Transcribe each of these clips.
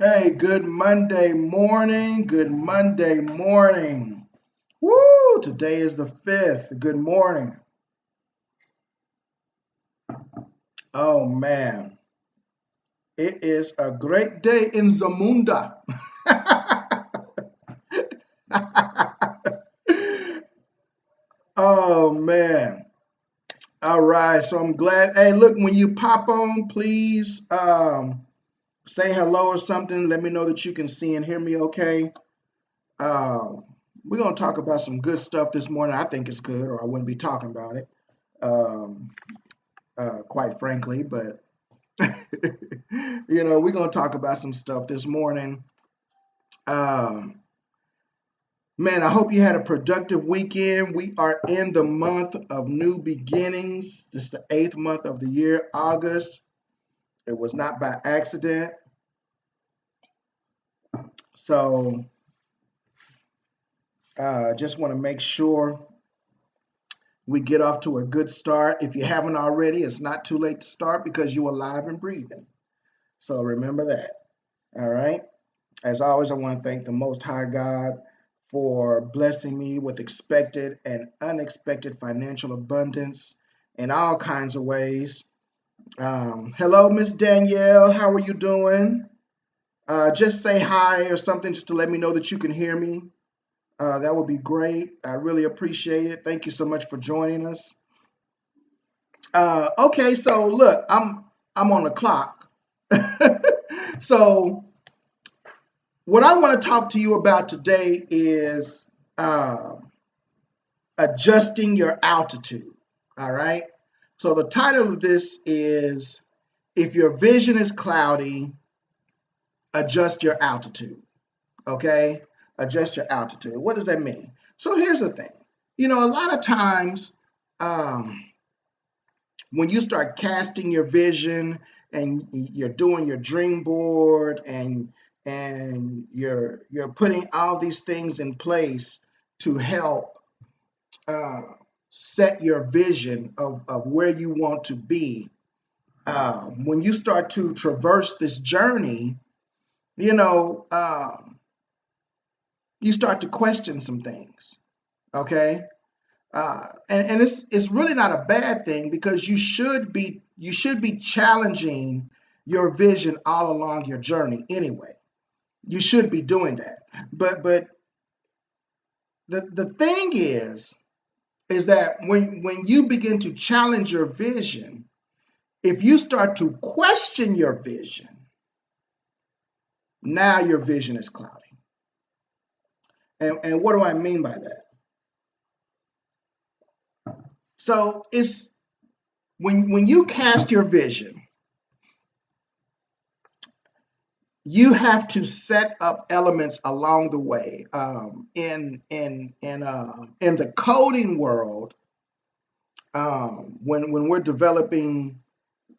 Hey, good Monday morning. Good Monday morning. Woo! Today is the 5th. Good morning. Oh man, it is a great day in Zamunda. Oh man. All right. So I'm glad. Hey, look, when you pop on, please say hello or something. Let me know that you can see and hear me okay. Um, we're gonna talk about some good stuff this morning. I think it's good, or I wouldn't be talking about it. Um, quite frankly, but we're going to talk about some stuff this morning. Um, man, I hope you had a productive weekend. We are in the month of new beginnings. This is the 8th month of the year, August. It was not by accident. So, just want to make sure we get off to a good start. If you haven't already, it's not too late to start because you're alive and breathing. So, remember that. All right. As always, I want to thank the Most High God for blessing me with expected and unexpected financial abundance in all kinds of ways. Hello, Miss Danielle. How are you doing? Just say hi or something just to let me know that you can hear me. That would be great. I really appreciate it. Thank you so much for joining us. Okay, so look, I'm on the clock. So what I want to talk to you about today is uh, adjusting your altitude. All right. So the title of this is If Your Vision is Cloudy, Adjust Your Altitude. Okay. Adjust your altitude. What does that mean? So here's the thing. A lot of times um, when you start casting your vision and you're doing your dream board and you're putting all these things in place to help uh, set your vision of where you want to be. When you start to traverse this journey, you know, um, you start to question some things. Okay, and it's really not a bad thing because you should be challenging your vision all along your journey anyway. You should be doing that. But the thing is that when you begin to challenge your vision, if you start to question your vision, now your vision is cloudy. And what do I mean by that? So it's when you cast your vision, you have to set up elements along the way. In the coding world, when we're developing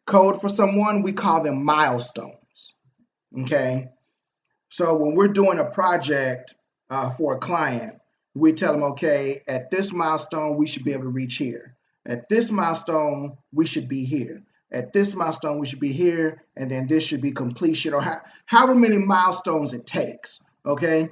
code for someone, we call them milestones. Okay, so when we're doing a project for a client, we tell them, okay, at this milestone, we should be able to reach here. At this milestone, we should be here. At this milestone, we should be here, and then this should be completion, or however many milestones it takes. Okay,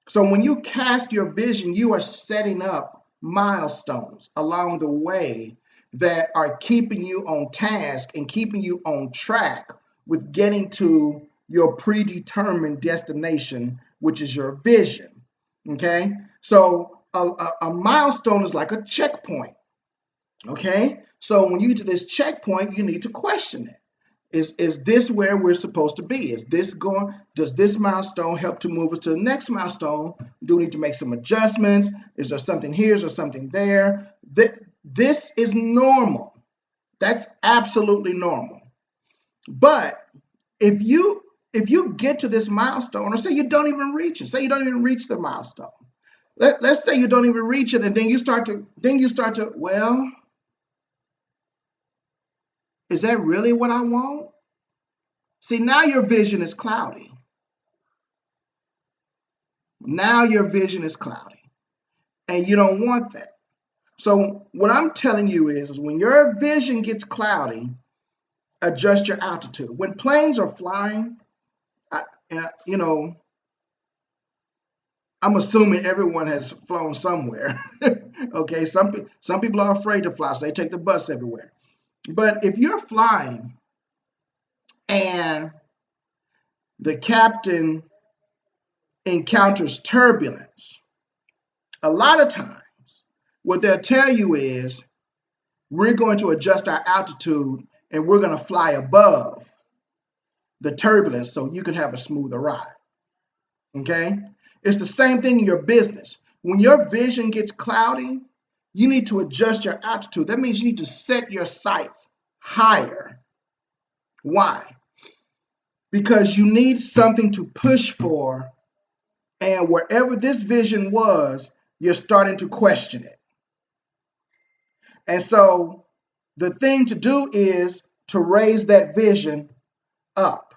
so when you cast your vision, you are setting up milestones along the way that are keeping you on task and keeping you on track with getting to your predetermined destination, which is your vision. Okay, so a milestone is like a checkpoint. Okay, so when you get to this checkpoint, you need to question it. Is this where we're supposed to be? Does this milestone help to move us to the next milestone? Do we need to make some adjustments? Is there something here? Is there something there? This is normal. That's absolutely normal. But if you get to this milestone, or say you don't even reach it, say you don't even reach the milestone. Let's say you don't even reach it, and then you start to, well, is that really what I want? See, now your vision is cloudy. Now your vision is cloudy, and you don't want that. So what I'm telling you is when your vision gets cloudy, adjust your altitude. When planes are flying, And I'm assuming everyone has flown somewhere. Okay, some people are afraid to fly, so they take the bus everywhere. But if you're flying and the captain encounters turbulence, a lot of times what they'll tell you is we're going to adjust our altitude and we're going to fly above the turbulence so you can have a smoother ride. Okay? It's the same thing in your business. When your vision gets cloudy, you need to adjust your altitude. That means you need to set your sights higher. Why? Because you need something to push for, and wherever this vision was, you're starting to question it. And so the thing to do is to raise that vision up,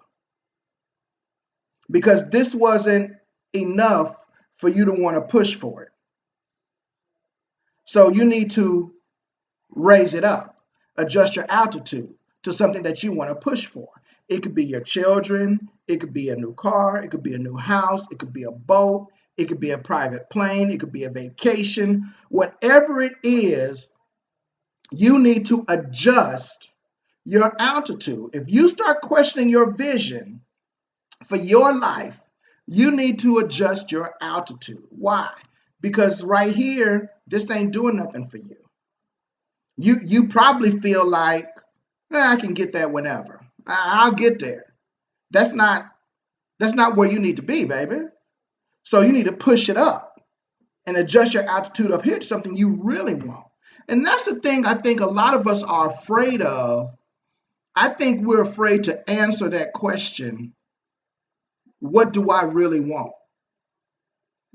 because this wasn't enough for you to want to push for it. So you need to raise it up, adjust your altitude to something that you want to push for. It could be your children, it could be a new car, it could be a new house, it could be a boat, it could be a private plane, it could be a vacation. Whatever it is, you need to adjust your altitude. If you start questioning your vision for your life, you need to adjust your altitude. Why? Because right here, this ain't doing nothing for you. You probably feel like, I can get there whenever. I'll get there. That's not where you need to be, baby. So you need to push it up and adjust your altitude up here to something you really want. And that's the thing I think a lot of us are afraid of. I think we're afraid to answer that question, what do I really want?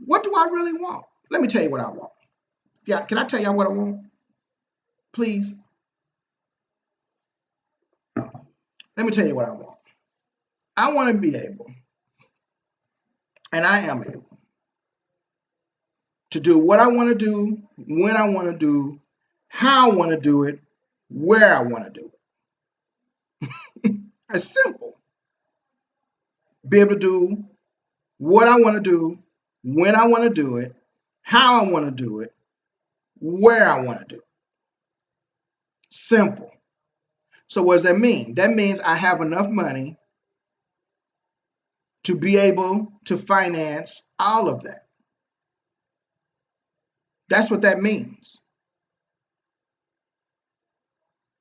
What do I really want? Let me tell you what I want. Yeah, can I tell y'all what I want? Please. Let me tell you what I want. I want to be able, and I am able, to do what I want to do, when I want to do, how I want to do it, where I want to do it. It's simple. Be able to do what I want to do, when I want to do it, how I want to do it, where I want to do it. Simple. So what does that mean? That means I have enough money to be able to finance all of that. That's what that means.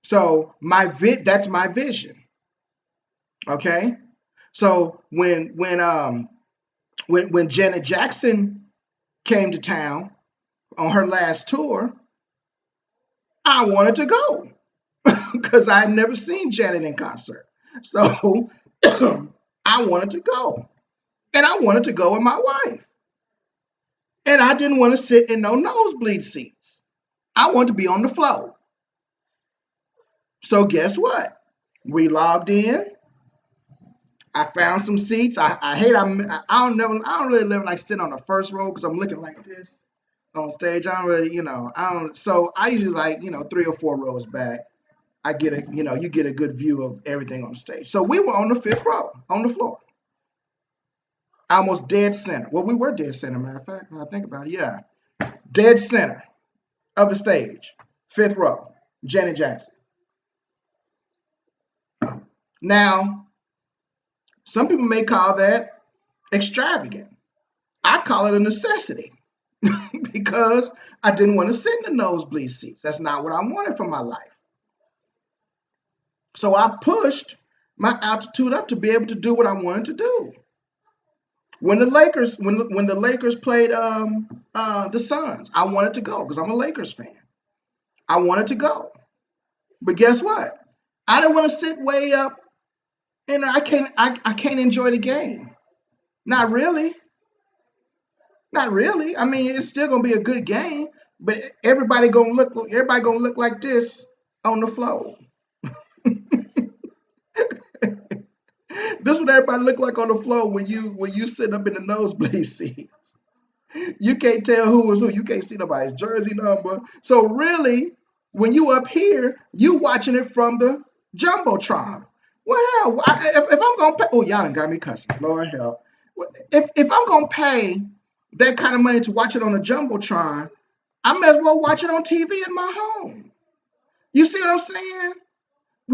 So that's my vision. Okay? So when Janet Jackson came to town on her last tour, I wanted to go because I had never seen Janet in concert. So I wanted to go. And I wanted to go with my wife. And I didn't want to sit in no nosebleed seats. I wanted to be on the floor. So guess what? We logged in. I found some seats. I don't really like sitting on the first row because I'm looking like this on stage. I don't really, I don't. So I usually like, 3 or 4 rows back. I get you get a good view of everything on stage. So we were on the 5th row on the floor, almost dead center. Well, we were dead center, matter of fact. When I think about it, yeah, dead center of the stage, 5th row, Janet Jackson. Now, some people may call that extravagant. I call it a necessity because I didn't want to sit in the nosebleed seats. That's not what I wanted for my life. So I pushed my altitude up to be able to do what I wanted to do. When the Lakers played the Suns, I wanted to go because I'm a Lakers fan. I wanted to go, but guess what? I didn't want to sit way up, and I can't enjoy the game. Not really. Not really. I mean, it's still gonna be a good game, but everybody gonna look like this on the floor. This is what everybody look like on the floor when you sit up in the nosebleed seats. You can't tell who is who. You can't see nobody's jersey number. So really, when you up here, you watching it from the jumbotron. Well, if I'm gonna pay, oh y'all done got me cussing. Lord help. If I'm gonna pay that kind of money to watch it on a jumbotron, I may as well watch it on TV in my home. You see what I'm saying?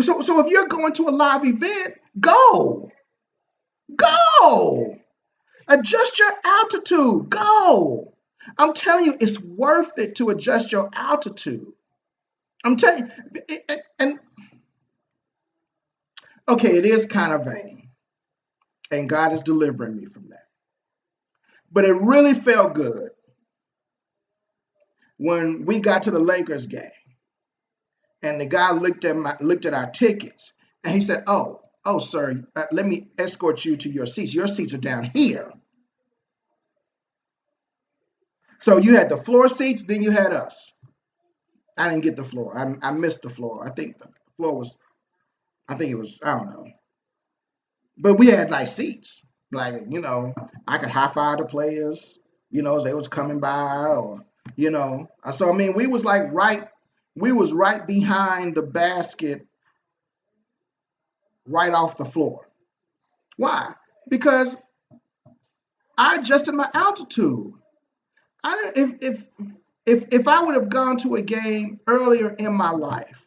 So if you're going to a live event, go, go. Adjust your altitude. Go. I'm telling you, it's worth it to adjust your altitude. I'm telling you, and okay, it is kind of vain, and God is delivering me from that. But it really felt good when we got to the Lakers game, and the guy looked at our tickets, and he said, "Oh, sir, let me escort you to your seats. Your seats are down here." So you had the floor seats, then you had us. I didn't get the floor. I missed the floor. I think the floor was. I think it was. I don't know. But we had nice seats. Like, I could high five the players, as they was coming by, or, So I mean, we was right behind the basket, right off the floor. Why? Because I adjusted my altitude. I if I would have gone to a game earlier in my life,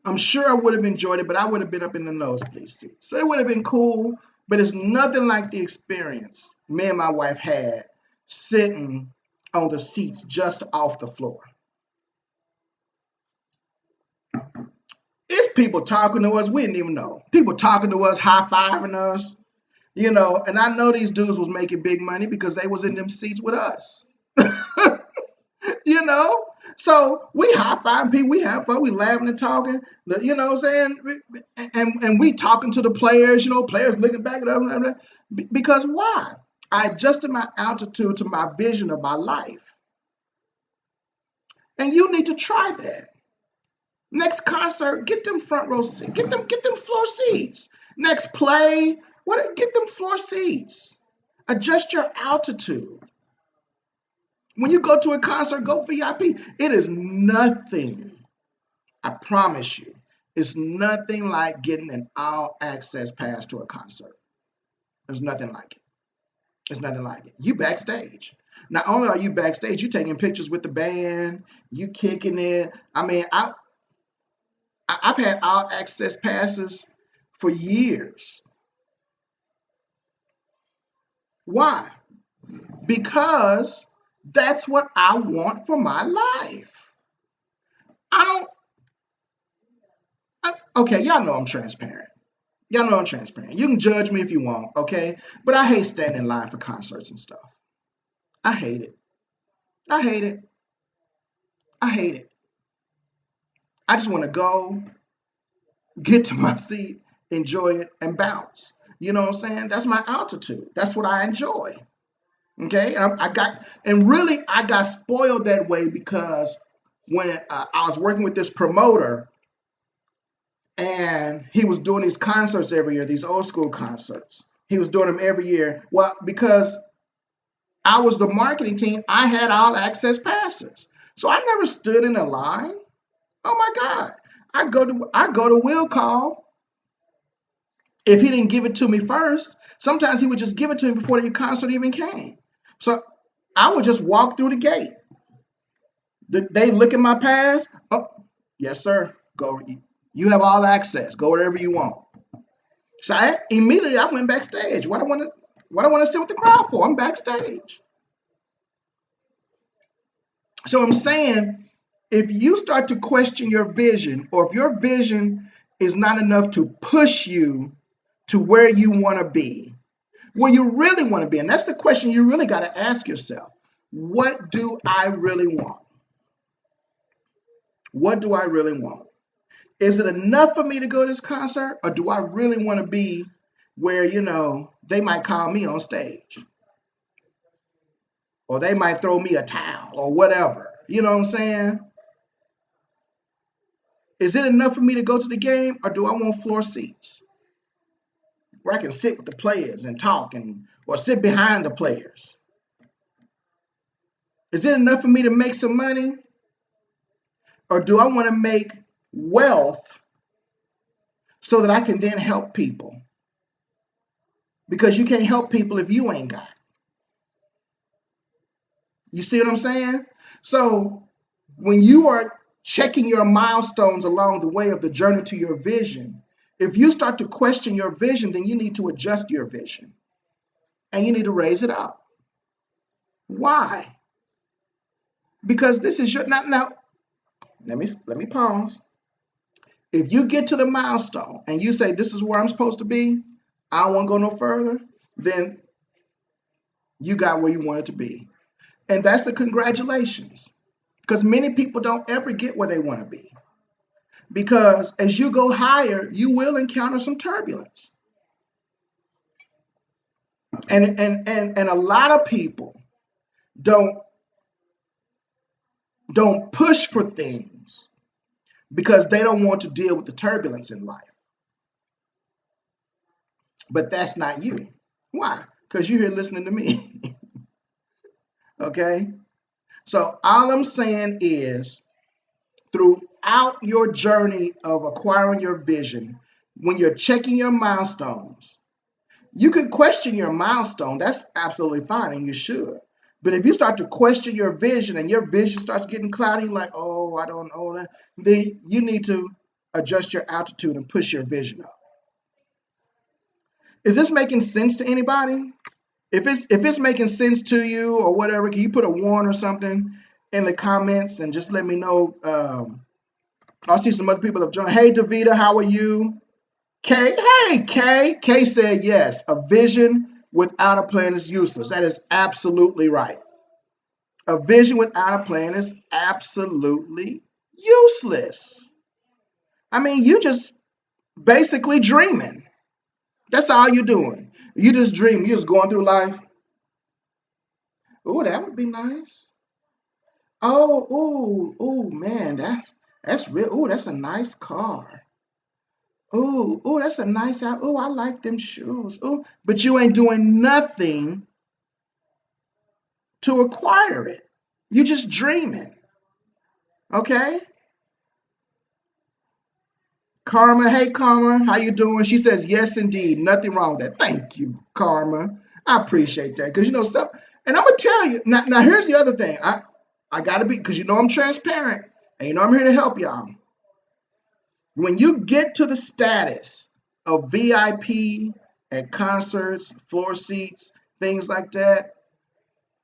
I'm sure I would have enjoyed it, but I would have been up in the nosebleed seat. So it would have been cool, but it's nothing like the experience me and my wife had sitting on the seats just off the floor. It's people talking to us, we didn't even know. People talking to us, high-fiving us, and I know these dudes was making big money because they was in them seats with us. you know. So we high fiving people, we have fun, we laughing and talking, you know what I'm saying? And we talking to the players, players looking back at us. Because why? I adjusted my altitude to my vision of my life. And you need to try that. Next concert, get them front row seats, get them floor seats. Next play, get them floor seats. Adjust your altitude. When you go to a concert, go VIP. It is nothing. I promise you, it's nothing like getting an all access pass to a concert. There's nothing like it. It's nothing like it. You backstage. Not only are you backstage, you taking pictures with the band, you kicking it. I mean, I've had all access passes for years. Why? Because that's what I want for my life. I don't. Okay, y'all know I'm transparent. Y'all know I'm transparent. You can judge me if you want, okay? But I hate standing in line for concerts and stuff. I hate it. I hate it. I hate it. I just want to go, get to my seat, enjoy it, and bounce. You know what I'm saying? That's my altitude. That's what I enjoy. Okay, and I got spoiled that way because when I was working with this promoter, and he was doing these concerts every year, these old school concerts. He was doing them every year. Well, because I was the marketing team, I had all access passes. So I never stood in a line. Oh my God. I go to will call if he didn't give it to me first. Sometimes he would just give it to me before the concert even came. So I would just walk through the gate. They look at my pass. Oh, yes, sir. Go. You have all access. Go wherever you want. So immediately I went backstage. What I want to sit with the crowd for? I'm backstage. So I'm saying, if you start to question your vision, or if your vision is not enough to push you to where you want to be, where you really want to be, and that's the question you really got to ask yourself. What do I really want? What do I really want? Is it enough for me to go to this concert, or do I really want to be where, they might call me on stage, or they might throw me a towel or whatever? You know what I'm saying? Is it enough for me to go to the game, or do I want floor seats where I can sit with the players and talk, or sit behind the players? Is it enough for me to make some money, or do I want to make wealth so that I can then help people. Because you can't help people if you ain't got it. You see what I'm saying? So when you are checking your milestones along the way of the journey to your vision, if you start to question your vision, then you need to adjust your vision and you need to raise it up. Why? Because this is your now. Let me pause. If you get to the milestone and you say this is where I'm supposed to be, I don't want to go no further, then you got where you wanted to be. And that's the congratulations. Because many people don't ever get where they want to be. Because as you go higher, you will encounter some turbulence. And a lot of people don't push for things because they don't want to deal with the turbulence in life. But that's not you. Why? Because you're here listening to me. Okay? So all I'm saying is throughout your journey of acquiring your vision, when you're checking your milestones, you can question your milestone. That's absolutely fine, and you should. But if you start to question your vision and your vision starts getting cloudy, like, oh, I don't know that, then you need to adjust your altitude and push your vision up. Is this making sense to anybody? If it's making sense to you or whatever, can you put a one or something in the comments and just let me know? I see some other people have joined. Hey, Davita, how are you? Kay, hey, Kay. Kay said yes. A vision without a plan is useless. That is absolutely right. A vision without a plan is absolutely useless. I mean, you just basically dreaming. That's all you're doing. You just dream. You're just going through life. Oh, that would be nice. Oh, man, that's real. Oh, that's a nice car. Oh, that's a nice out. Oh, I like them shoes. Oh, but you ain't doing nothing to acquire it. You just dreaming. Okay? Karma, hey Karma, how you doing? She says, yes, indeed. Nothing wrong with that. Thank you, Karma. I appreciate that. Because you know stuff, and I'm gonna tell you, now here's the other thing. I gotta be, because you know I'm transparent, and you know I'm here to help y'all. When you get to the status of VIP at concerts, floor seats, things like that,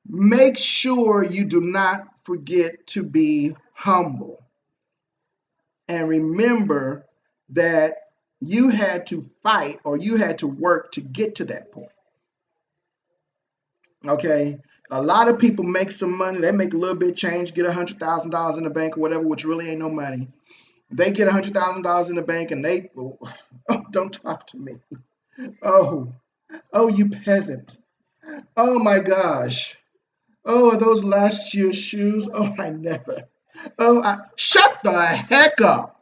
make sure you do not forget to be humble. And remember that you had to fight or you had to work to get to that point. Okay? A lot of people make some money. They make a little bit of change, get $100,000 in the bank or whatever, which really ain't no money. They get $100,000 in the bank and they, oh, don't talk to me. Oh, you peasant. Oh my gosh. Oh, are those last year's shoes? Oh, I never. Shut the heck up.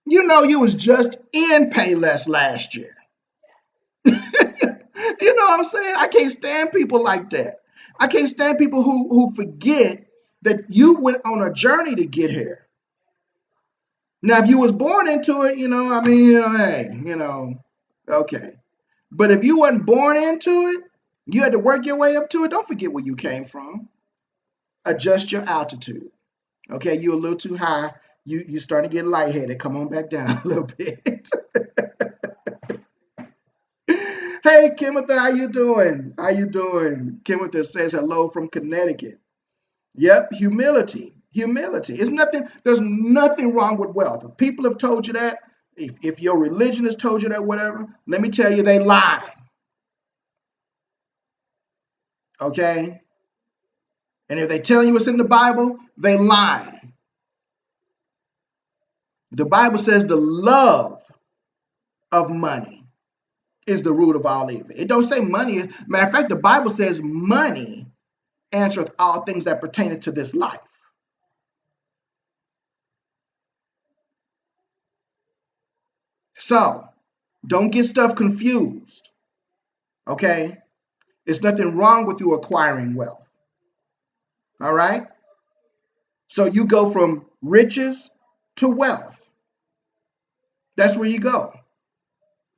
You know you was just in Payless last year. You know what I'm saying? I can't stand people like that. I can't stand people who forget that you went on a journey to get here. Now, if you was born into it, I mean, hey, okay. But if you wasn't born into it, you had to work your way up to it. Don't forget where you came from. Adjust your altitude. Okay, you're a little too high. You starting to get lightheaded. Come on back down a little bit. Hey, Kimothy, how you doing? How you doing? Kimothy says hello from Connecticut. Yep, humility. Humility. There's nothing wrong with wealth. If people have told you that, if your religion has told you that, whatever, let me tell you, they lie. Okay? And if they tell you what's in the Bible, they lie. The Bible says the love of money is the root of all evil. It don't say money. Matter of fact, the Bible says money answereth all things that pertain to this life. So don't get stuff confused. Okay? It's nothing wrong with you acquiring wealth. All right? So you go from riches to wealth. That's where you go.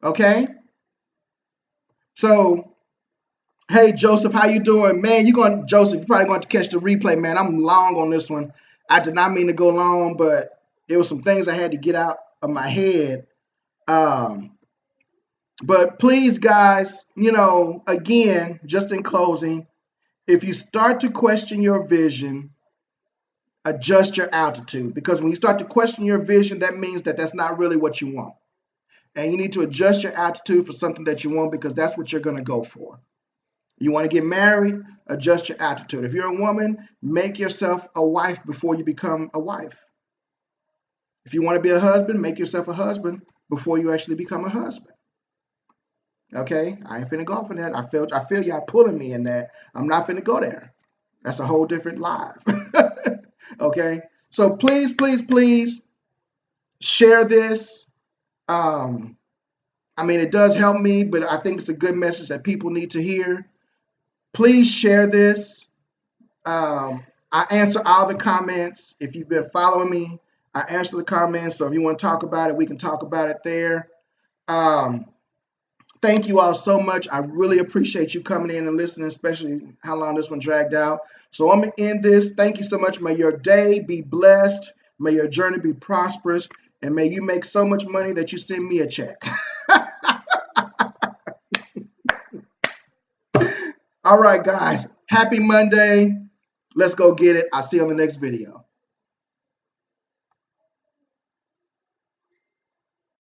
Okay. So, hey Joseph, how you doing, man? Joseph? You probably going to catch the replay, man. I'm long on this one. I did not mean to go long, but it was some things I had to get out of my head. Um, but please, guys, again, just in closing, if you start to question your vision, adjust your altitude, because when you start to question your vision, that means that that's not really what you want, and you need to adjust your altitude for something that you want, because that's what you're going to go for. You want to get married, adjust your attitude. If you're a woman, make yourself a wife before you become a wife. If you want to be a husband, make yourself a husband before you actually become a husband. Okay, I ain't finna go off on that. I feel y'all pulling me in that. I'm not finna go there. That's a whole different live. Okay, so please, please, please share this. Um, I mean, it does help me, but I think it's a good message that people need to hear. Please share this. I answer all the comments. If you've been following me, I answer the comments. So if you want to talk about it, we can talk about it there. Um, Thank you all so much. I really appreciate you coming in and listening, especially how long this one dragged out. So I'm going to end this. Thank you so much. May your day be blessed. May your journey be prosperous. And may you make so much money that you send me a check. All right, guys. Happy Monday. Let's go get it. I'll see you on the next video.